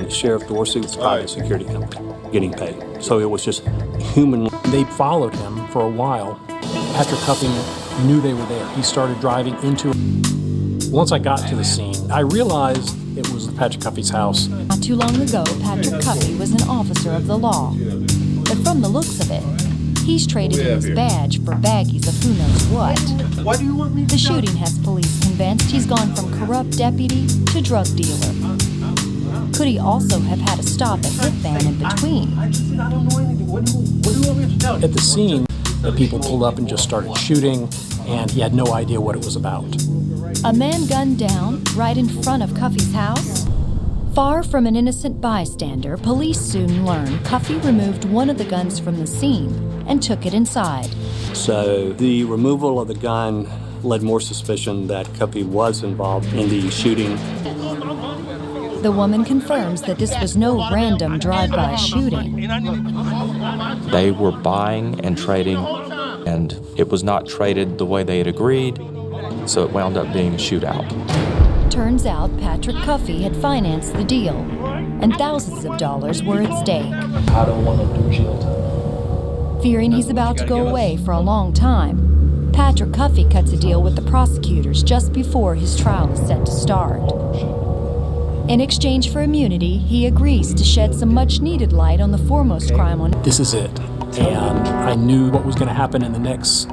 and Sheriff Dorsey's private security company getting paid. So it was just human. They followed him for a while. Patrick Cuffey knew they were there. He started driving into it. Once I got to the scene, I realized it was Patrick Cuffey's house. Not too long ago, Patrick Cuffey was an officer of the law. But from the looks of it, he's traded in his badge for baggies of who knows what. Why do you want me to The shooting has police convinced he's gone from corrupt deputy to drug dealer. Could he also have had a stop at Hit Van in between? I just said I don't know anything. What do you want me to tell you? At the scene, the people pulled up and just started shooting, and he had no idea what it was about. A man gunned down right in front of Cuffey's house? Far from an innocent bystander, police soon learned Cuffey removed one of the guns from the scene and took it inside. So the removal of the gun led more suspicion that Cuffey was involved in the shooting. The woman confirms that this was no random drive-by shooting. They were buying and trading, and it was not traded the way they had agreed, so it wound up being a shootout. Turns out Patrick Cuffey had financed the deal, and thousands of dollars were at stake. I don't want to do jail time. Fearing he's about to go away for a long time, Patrick Cuffey cuts a deal with the prosecutors just before his trial is set to start. In exchange for immunity, he agrees to shed some much-needed light on the foremost crime on. This is it. And I knew what was going to happen in the next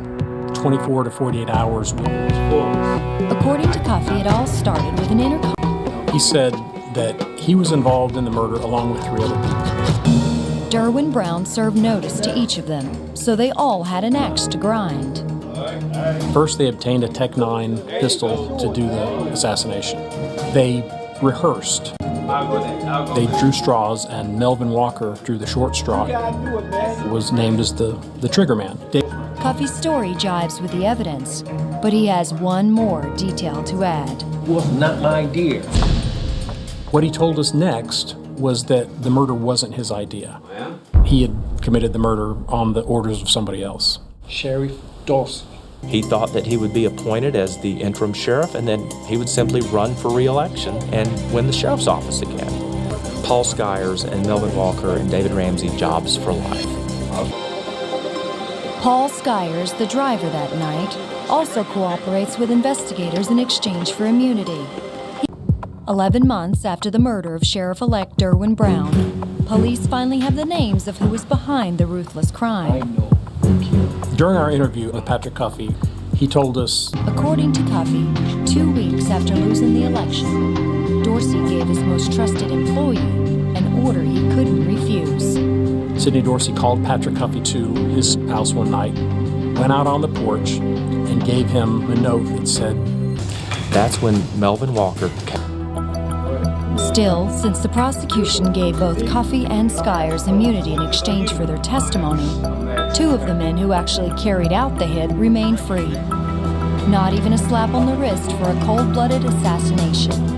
24 to 48 hours. According to Cuffey, it all started with an intercom. He said that he was involved in the murder along with 3 other people. Derwin Brown served notice to each of them, so they all had an axe to grind. First, they obtained a Tech 9 pistol to do the assassination. They rehearsed. They drew straws, and Melvin Walker drew the short straw. Was named as the trigger man. Cuffey's story jives with the evidence, but he has one more detail to add. Was not my idea. What he told us next was that the murder wasn't his idea. He had committed the murder on the orders of somebody else. Sheriff Dorsey. He thought that he would be appointed as the interim sheriff, and then he would simply run for re-election and win the sheriff's office again. Paul Skyers and Melvin Walker and David Ramsey, jobs for life. Paul Skyers, the driver that night, also cooperates with investigators in exchange for immunity. 11 months after the murder of Sheriff-elect Derwin Brown, police finally have the names of who was behind the ruthless crime. During our interview with Patrick Cuffey, he told us, According to Cuffey, 2 weeks after losing the election, Dorsey gave his most trusted employee an order he couldn't refuse. Sidney Dorsey called Patrick Cuffey to his house one night, went out on the porch, and gave him a note that said, That's when Melvin Walker came. Still, since the prosecution gave both Cuffey and Skyers immunity in exchange for their testimony, 2 of the men who actually carried out the hit remain free. Not even a slap on the wrist for a cold-blooded assassination.